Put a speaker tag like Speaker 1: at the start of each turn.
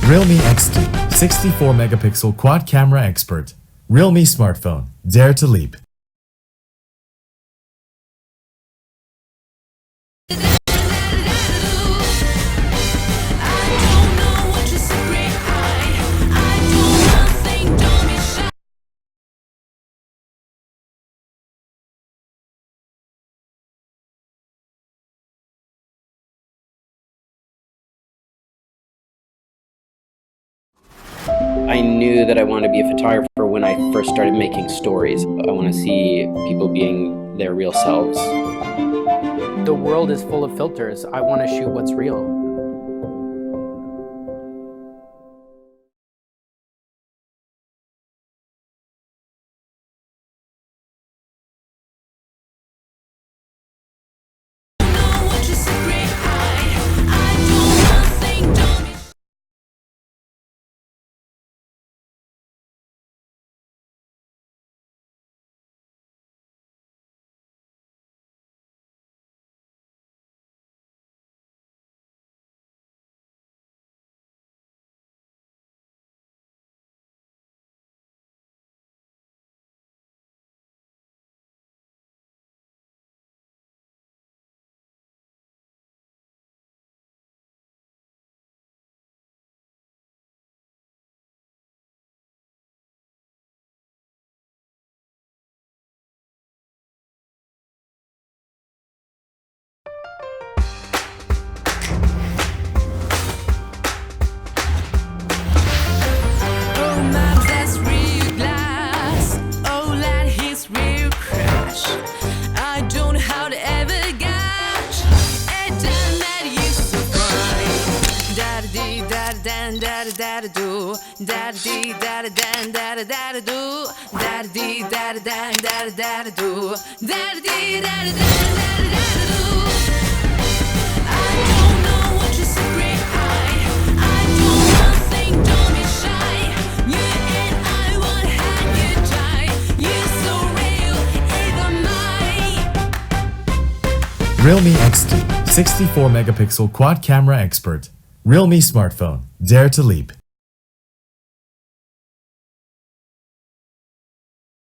Speaker 1: Realme X2 64 megapixel quad camera expert. Realme smartphone. Dare to leap.
Speaker 2: I knew that I wanted to be a photographer when I first started making stories. I want to see people being their real selves.
Speaker 3: The world is full of filters. I want to shoot what's real.
Speaker 1: Realme X2 64 megapixel quad camera expert. Realme smartphone. Dare to leap.